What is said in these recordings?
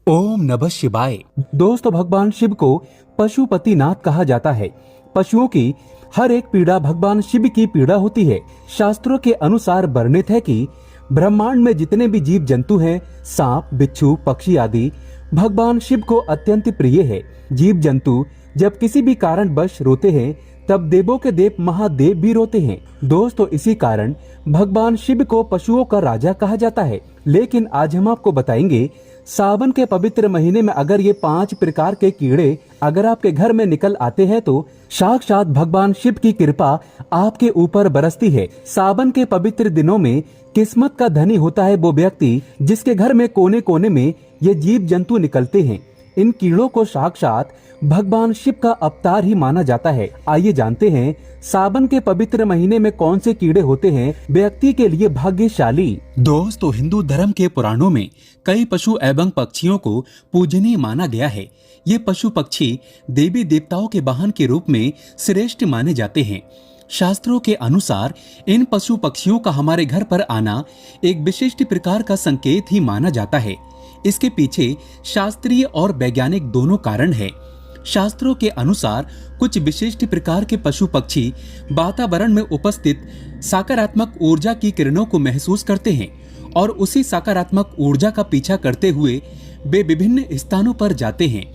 ओम नमः शिवाय। दोस्तों, भगवान शिव को पशुपतिनाथ कहा जाता है। पशुओं की हर एक पीड़ा भगवान शिव की पीड़ा होती है। शास्त्रों के अनुसार वर्णित है कि ब्रह्मांड में जितने भी जीव जंतु हैं, सांप, बिच्छू, पक्षी आदि भगवान शिव को अत्यंत प्रिय है। जीव जंतु जब किसी भी कारणवश रोते हैं तब देवों के देव महादेव भी रोते हैं। दोस्तों, इसी कारण भगवान शिव को पशुओं का राजा कहा जाता है। लेकिन आज हम आपको बताएंगे, सावन के पवित्र महीने में अगर ये 5 प्रकार के कीड़े अगर आपके घर में निकल आते हैं तो साक्षात भगवान शिव की कृपा आपके ऊपर बरसती है। सावन के पवित्र दिनों में किस्मत का धनी होता है वो व्यक्ति जिसके घर में कोने कोने में ये जीव जंतु निकलते हैं। इन कीड़ों को साक्षात भगवान शिव का अवतार ही माना जाता है। आइए जानते हैं सावन के पवित्र महीने में कौन से कीड़े होते हैं व्यक्ति के लिए भाग्यशाली। दोस्तों, हिंदू धर्म के पुराणों में कई पशु एवं पक्षियों को पूजनीय माना गया है। ये पशु पक्षी देवी देवताओं के वाहन के रूप में श्रेष्ठ माने जाते हैं। शास्त्रों के अनुसार इन पशु पक्षियों का हमारे घर पर आना एक विशिष्ट प्रकार का संकेत ही माना जाता है। इसके पीछे शास्त्रीय और वैज्ञानिक दोनों कारण है। शास्त्रों के अनुसार कुछ विशिष्ट प्रकार के पशु पक्षी वातावरण में उपस्थित सकारात्मक ऊर्जा की किरणों को महसूस करते हैं और उसी सकारात्मक ऊर्जा का पीछा करते हुए वे विभिन्न स्थानों पर जाते हैं।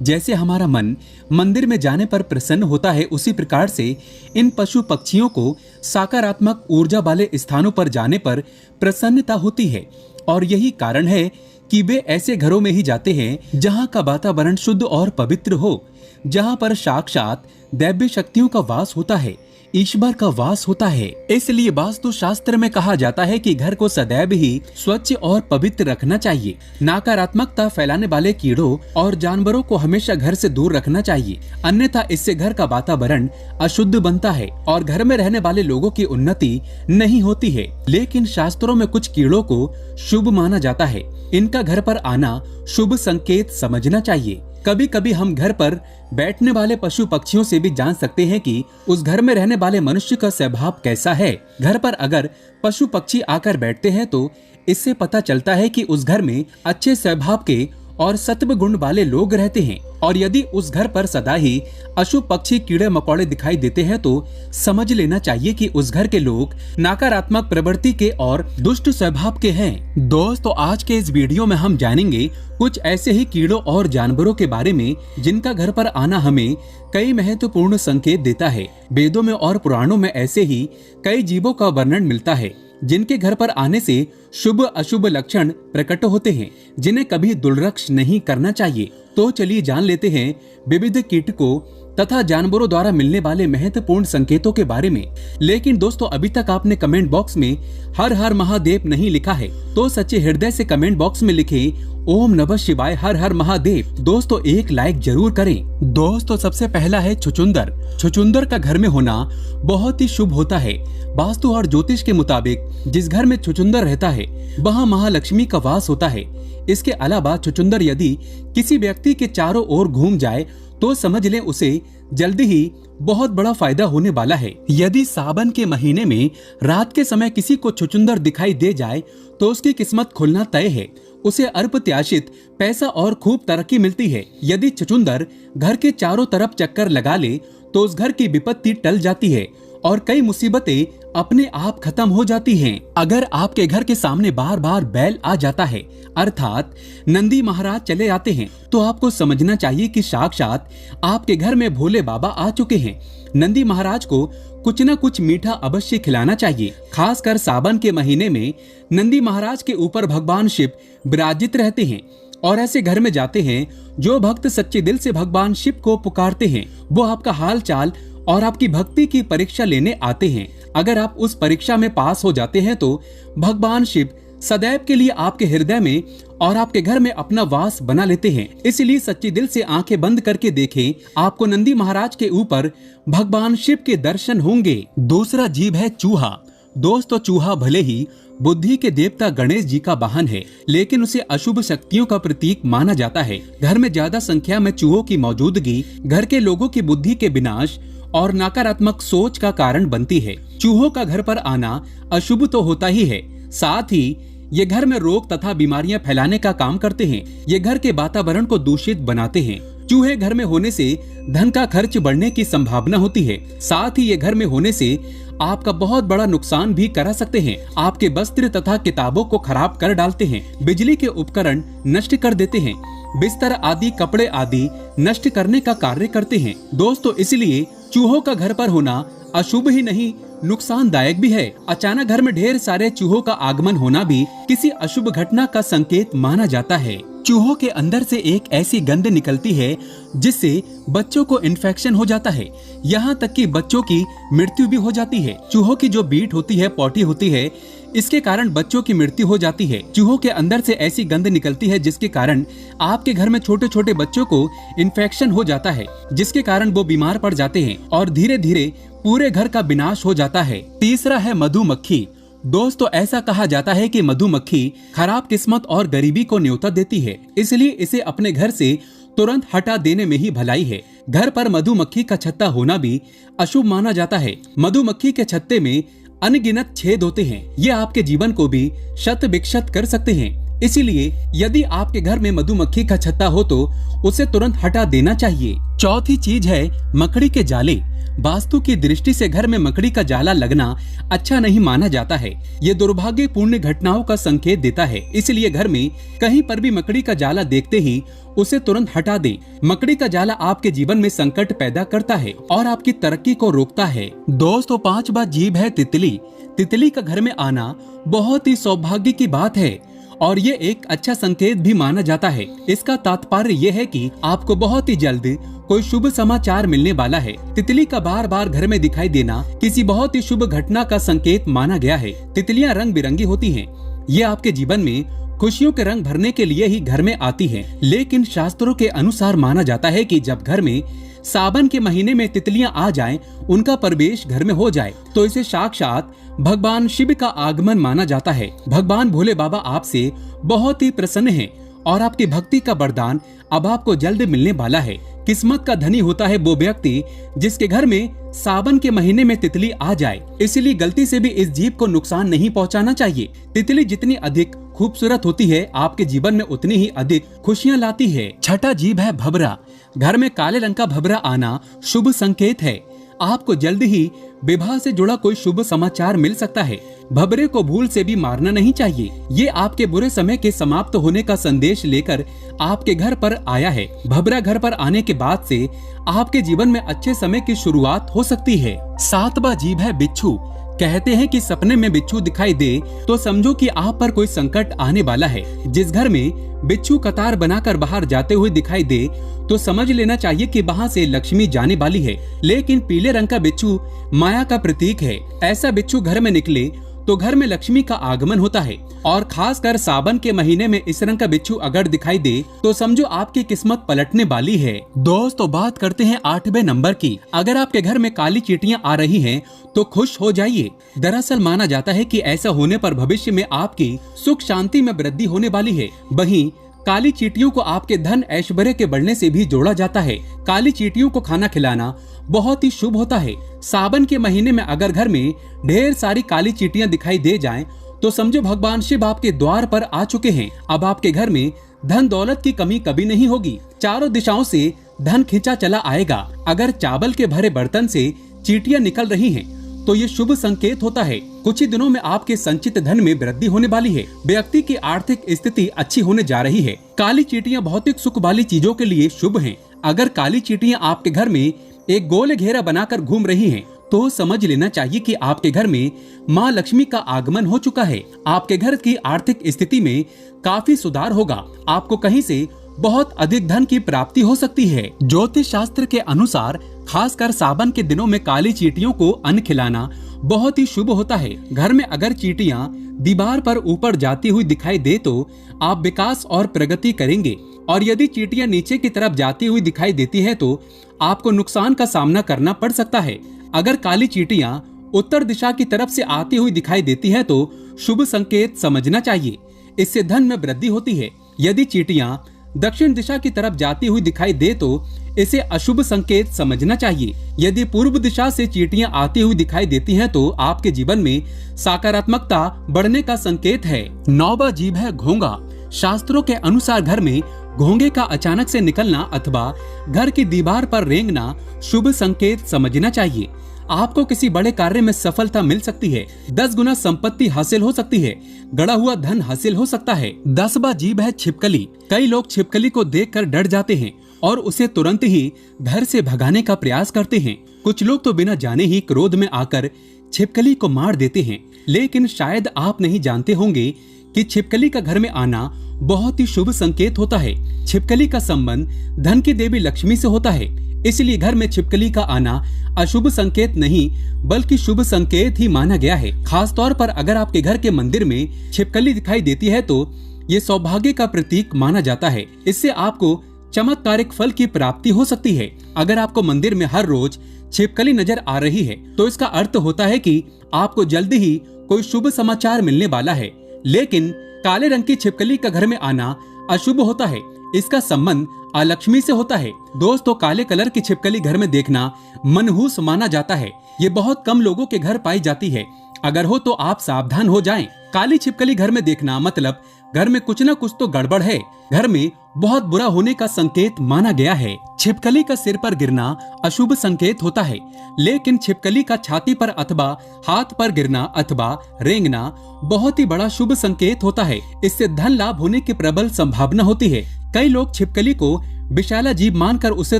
जैसे हमारा मन मंदिर में जाने पर प्रसन्न होता है, उसी प्रकार से इन पशु पक्षियों को सकारात्मक ऊर्जा वाले स्थानों पर जाने पर प्रसन्नता होती है। और यही कारण है कि वे ऐसे घरों में ही जाते हैं जहां का वातावरण शुद्ध और पवित्र हो, जहां पर साक्षात दैव्य शक्तियों का वास होता है, ईश्वर का वास होता है। इसलिए वास्तु शास्त्र में कहा जाता है कि घर को सदैव ही स्वच्छ और पवित्र रखना चाहिए। नकारात्मकता फैलाने वाले कीड़ों और जानवरों को हमेशा घर से दूर रखना चाहिए, अन्यथा इससे घर का वातावरण अशुद्ध बनता है और घर में रहने वाले लोगों की उन्नति नहीं होती है। लेकिन शास्त्रों में कुछ कीड़ों को शुभ माना जाता है। इनका घर पर आना शुभ संकेत समझना चाहिए। कभी कभी हम घर पर बैठने वाले पशु पक्षियों से भी जान सकते हैं कि उस घर में रहने वाले मनुष्य का स्वभाव कैसा है। घर पर अगर पशु पक्षी आकर बैठते हैं तो इससे पता चलता है कि उस घर में अच्छे स्वभाव के और सत्व गुण वाले लोग रहते हैं। और यदि उस घर पर सदा ही अशुभ पक्षी, कीड़े मकोड़े दिखाई देते हैं तो समझ लेना चाहिए कि उस घर के लोग नकारात्मक प्रवृत्ति के और दुष्ट स्वभाव के हैं। दोस्तों, आज के इस वीडियो में हम जानेंगे कुछ ऐसे ही कीड़ों और जानवरों के बारे में जिनका घर पर आना हमें कई महत्वपूर्ण संकेत देता है। वेदों में और पुराणों में ऐसे ही कई जीवों का वर्णन मिलता है जिनके घर पर आने से शुभ अशुभ लक्षण प्रकट होते हैं, जिन्हें कभी दुर्लक्ष नहीं करना चाहिए। तो चलिए जान लेते हैं विविध कीटकों तथा जानवरों द्वारा मिलने वाले महत्वपूर्ण संकेतों के बारे में। लेकिन दोस्तों, अभी तक आपने कमेंट बॉक्स में हर हर महादेव नहीं लिखा है तो सच्चे हृदय से कमेंट बॉक्स में लिखे ओम नमः शिवाय, हर हर महादेव। दोस्तों, एक लाइक जरूर करें। दोस्तों, सबसे पहला है छुचुंदर। छुचुंदर का घर में होना बहुत ही शुभ होता है। वास्तु और ज्योतिष के मुताबिक जिस घर में छुचुंदर रहता है वहाँ महालक्ष्मी का वास होता है। इसके अलावा छुचुंदर यदि किसी व्यक्ति के चारों ओर घूम जाए तो समझ लें उसे जल्दी ही बहुत बड़ा फायदा होने वाला है। यदि सावन के महीने में रात के समय किसी को छुचुंदर दिखाई दे जाए तो उसकी किस्मत खुलना तय है। उसे अप्रत्याशित पैसा और खूब तरक्की मिलती है। यदि छुचुंदर घर के चारों तरफ चक्कर लगा ले तो उस घर की विपत्ति टल जाती है और कई मुसीबतें अपने आप खत्म हो जाती हैं। अगर आपके घर के सामने बार बार बैल आ जाता है, अर्थात नंदी महाराज चले आते हैं, तो आपको समझना चाहिए कि साक्षात आपके घर में भोले बाबा आ चुके हैं। नंदी महाराज को कुछ न कुछ मीठा अवश्य खिलाना चाहिए। खासकर सावन के महीने में नंदी महाराज के ऊपर भगवान शिव विराजित रहते हैं और ऐसे घर में जाते हैं जो भक्त सच्चे दिल से भगवान शिव को पुकारते हैं। वो आपका हाल चाल और आपकी भक्ति की परीक्षा लेने आते हैं। अगर आप उस परीक्षा में पास हो जाते हैं तो भगवान शिव सदैव के लिए आपके हृदय में और आपके घर में अपना वास बना लेते हैं। इसलिए सच्चे दिल से आंखें बंद करके देखें, आपको नंदी महाराज के ऊपर भगवान शिव के दर्शन होंगे। दूसरा जीव है चूहा। दोस्तों, चूहा भले ही बुद्धि के देवता गणेश जी का वाहन है, लेकिन उसे अशुभ शक्तियों का प्रतीक माना जाता है। घर में ज्यादा संख्या में चूहों की मौजूदगी घर के लोगों की बुद्धि के विनाश और नकारात्मक सोच का कारण बनती है। चूहों का घर पर आना अशुभ तो होता ही है, साथ ही ये घर में रोग तथा बीमारियां फैलाने का काम करते हैं। ये घर के वातावरण को दूषित बनाते हैं। चूहे घर में होने से धन का खर्च बढ़ने की संभावना होती है। साथ ही ये घर में होने से आपका बहुत बड़ा नुकसान भी करा सकते हैं। आपके वस्त्र तथा किताबों को खराब कर डालते हैं, बिजली के उपकरण नष्ट कर देते हैं, बिस्तर आदि कपड़े आदि नष्ट करने का कार्य करते हैं। दोस्तों, इसलिए चूहों का घर पर होना अशुभ ही नहीं, नुकसानदायक भी है। अचानक घर में ढेर सारे चूहों का आगमन होना भी किसी अशुभ घटना का संकेत माना जाता है। चूहों के अंदर से एक ऐसी गंध निकलती है जिससे बच्चों को इन्फेक्शन हो जाता है, यहाँ तक कि बच्चों की मृत्यु भी हो जाती है। चूहों की जो बीट होती है, पॉटी होती है, इसके कारण बच्चों की मृत्यु हो जाती है। चूहों के अंदर से ऐसी गंध निकलती है जिसके कारण आपके घर में छोटे छोटे बच्चों को इन्फेक्शन हो जाता है, जिसके कारण वो बीमार पड़ जाते हैं और धीरे धीरे पूरे घर का विनाश हो जाता है। तीसरा है मधुमक्खी। दोस्तों, ऐसा कहा जाता है कि मधुमक्खी खराब किस्मत और गरीबी को न्योता देती है, इसलिए इसे अपने घर से तुरंत हटा देने में ही भलाई है। घर पर मधुमक्खी का छत्ता होना भी अशुभ माना जाता है। मधुमक्खी के छत्ते में अनगिनत छेद होते हैं, ये आपके जीवन को भी शत विक्षत कर सकते हैं। इसीलिए यदि आपके घर में मधुमक्खी का छत्ता हो तो उसे तुरंत हटा देना चाहिए। चौथी चीज है मकड़ी के जाले। वास्तु की दृष्टि से घर में मकड़ी का जाला लगना अच्छा नहीं माना जाता है। ये दुर्भाग्यपूर्ण घटनाओं का संकेत देता है, इसलिए घर में कहीं पर भी मकड़ी का जाला देखते ही उसे तुरंत हटा दें। मकड़ी का जाला आपके जीवन में संकट पैदा करता है और आपकी तरक्की को रोकता है। दोस्तों, 5वां जीव है तितली। तितली का घर में आना बहुत ही सौभाग्य की बात है और ये एक अच्छा संकेत भी माना जाता है। इसका तात्पर्य ये है कि आपको बहुत ही जल्द कोई शुभ समाचार मिलने वाला है। तितली का बार बार घर में दिखाई देना किसी बहुत ही शुभ घटना का संकेत माना गया है। तितलियां रंग बिरंगी होती हैं। ये आपके जीवन में खुशियों के रंग भरने के लिए ही घर में आती हैं। लेकिन शास्त्रों के अनुसार माना जाता है कि जब घर में सावन के महीने में तितलियां आ जाएं, उनका प्रवेश घर में हो जाए, तो इसे साक्षात भगवान शिव का आगमन माना जाता है। भगवान भोले बाबा आपसे बहुत ही प्रसन्न हैं और आपकी भक्ति का वरदान अब आपको जल्द मिलने वाला है। किस्मत का धनी होता है वो व्यक्ति जिसके घर में सावन के महीने में तितली आ जाए, इसलिए गलती से भी इस जीव को नुकसान नहीं पहुंचाना चाहिए। तितली जितनी अधिक खूबसूरत होती है, आपके जीवन में उतनी ही अधिक खुशियां लाती है। छठा जीव है भंवरा। घर में काले रंग का भंवरा आना शुभ संकेत है। आपको जल्द ही विवाह से जुड़ा कोई शुभ समाचार मिल सकता है। भंवरे को भूल से भी मारना नहीं चाहिए। ये आपके बुरे समय के समाप्त होने का संदेश लेकर आपके घर पर आया है। भंवरा घर पर आने के बाद से आपके जीवन में अच्छे समय की शुरुआत हो सकती है। 7वां जीव है बिच्छू। कहते हैं कि सपने में बिच्छू दिखाई दे तो समझो कि आप पर कोई संकट आने वाला है। जिस घर में बिच्छू कतार बनाकर बाहर जाते हुए दिखाई दे तो समझ लेना चाहिए कि वहाँ से लक्ष्मी जाने वाली है। लेकिन पीले रंग का बिच्छू माया का प्रतीक है। ऐसा बिच्छू घर में निकले तो घर में लक्ष्मी का आगमन होता है और खासकर सावन के महीने में इस रंग का बिच्छू अगर दिखाई दे तो समझो आपकी किस्मत पलटने वाली है। दोस्तों, बात करते हैं 8वें नंबर की। अगर आपके घर में काली चींटियां आ रही हैं तो खुश हो जाइए। दरअसल माना जाता है कि ऐसा होने पर भविष्य में आपकी सुख शांति में वृद्धि होने वाली है। वहीं काली चींटियों को आपके धन ऐश्वर्य के बढ़ने से भी जोड़ा जाता है। काली चींटियों को खाना खिलाना बहुत ही शुभ होता है। सावन के महीने में अगर घर में ढेर सारी काली चींटियां दिखाई दे जाएं, तो समझो भगवान शिव आपके द्वार पर आ चुके हैं। अब आपके घर में धन दौलत की कमी कभी नहीं होगी। चारों दिशाओं से धन खींचा चला आएगा। अगर चावल के भरे बर्तन से चींटियां निकल रही हैं, तो ये शुभ संकेत होता है। कुछ ही दिनों में आपके संचित धन में वृद्धि होने वाली है। व्यक्ति की आर्थिक स्थिति अच्छी होने जा रही है। काली चींटियां भौतिक सुख वाली चीजों के लिए शुभ हैं। अगर काली चींटियां आपके घर में एक गोल घेरा बनाकर घूम रही हैं, तो समझ लेना चाहिए कि आपके घर में माँ लक्ष्मी का आगमन हो चुका है। आपके घर की आर्थिक स्थिति में काफी सुधार होगा। आपको कहीं से बहुत अधिक धन की प्राप्ति हो सकती है। ज्योतिष शास्त्र के अनुसार खासकर सावन के दिनों में काली चींटियों को अन्न खिलाना बहुत ही शुभ होता है। घर में अगर चींटियां दीवार पर ऊपर जाती हुई दिखाई दे तो आप विकास और प्रगति करेंगे, और यदि चींटियां नीचे की तरफ जाती हुई दिखाई देती है तो आपको नुकसान का सामना करना पड़ सकता है। अगर काली चींटियां उत्तर दिशा की तरफ से आती हुई दिखाई देती है तो शुभ संकेत समझना चाहिए। इससे धन में वृद्धि होती है। यदि चींटियां दक्षिण दिशा की तरफ जाती हुई दिखाई दे तो इसे अशुभ संकेत समझना चाहिए। यदि पूर्व दिशा से चींटियां आती हुई दिखाई देती हैं तो आपके जीवन में सकारात्मकता बढ़ने का संकेत है। 9वां जीव है घोंघा। शास्त्रों के अनुसार घर में घोंघे का अचानक से निकलना अथवा घर की दीवार पर रेंगना शुभ संकेत समझना चाहिए। आपको किसी बड़े कार्य में सफलता मिल सकती है। 10 गुना संपत्ति हासिल हो सकती है। गड़ा हुआ धन हासिल हो सकता है। 10वां जीव है छिपकली। कई लोग छिपकली को देखकर डर जाते हैं और उसे तुरंत ही घर से भगाने का प्रयास करते हैं। कुछ लोग तो बिना जाने ही क्रोध में आकर छिपकली को मार देते हैं। लेकिन शायद आप नहीं जानते होंगे कि छिपकली का घर में आना बहुत ही शुभ संकेत होता है। छिपकली का संबंध धन की देवी लक्ष्मी से होता है, इसलिए घर में छिपकली का आना अशुभ संकेत नहीं बल्कि शुभ संकेत ही माना गया है। खास तौर पर अगर आपके घर के मंदिर में छिपकली दिखाई देती है तो ये सौभाग्य का प्रतीक माना जाता है। इससे आपको चमत्कारिक फल की प्राप्ति हो सकती है। अगर आपको मंदिर में हर रोज छिपकली नजर आ रही है तो इसका अर्थ होता है कि आपको जल्द ही कोई शुभ समाचार मिलने वाला है। लेकिन काले रंग की छिपकली का घर में आना अशुभ होता है। इसका संबंध अलक्ष्मी से होता है। दोस्तों, काले कलर की छिपकली घर में देखना मनहूस माना जाता है। ये बहुत कम लोगों के घर पाई जाती है। अगर हो तो आप सावधान हो जाएं। काली छिपकली घर में देखना मतलब घर में कुछ न कुछ तो गड़बड़ है। घर में बहुत बुरा होने का संकेत माना गया है। छिपकली का सिर पर गिरना अशुभ संकेत होता है, लेकिन छिपकली का छाती पर अथवा हाथ पर गिरना अथवा रेंगना बहुत ही बड़ा शुभ संकेत होता है। इससे धन लाभ होने की प्रबल संभावना होती है। कई लोग छिपकली को विषैला जीव मानकर उसे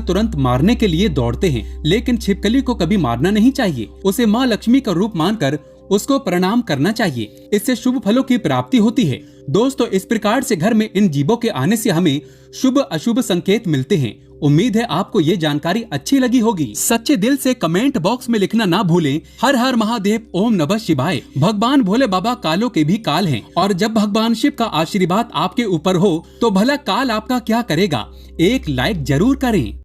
तुरंत मारने के लिए दौड़ते हैं, लेकिन छिपकली को कभी मारना नहीं चाहिए। उसे माँ लक्ष्मी का रूप मानकर उसको प्रणाम करना चाहिए। इससे शुभ फलों की प्राप्ति होती है। दोस्तों, इस प्रकार से घर में इन जीवों के आने से हमें शुभ अशुभ संकेत मिलते हैं। उम्मीद है आपको ये जानकारी अच्छी लगी होगी। सच्चे दिल से कमेंट बॉक्स में लिखना ना भूलें। हर हर महादेव, ओम नमः शिवाय। भगवान भोले बाबा कालों के भी काल हैं, और जब भगवान शिव का आशीर्वाद आपके ऊपर हो तो भला काल आपका क्या करेगा। एक लाइक जरूर करें।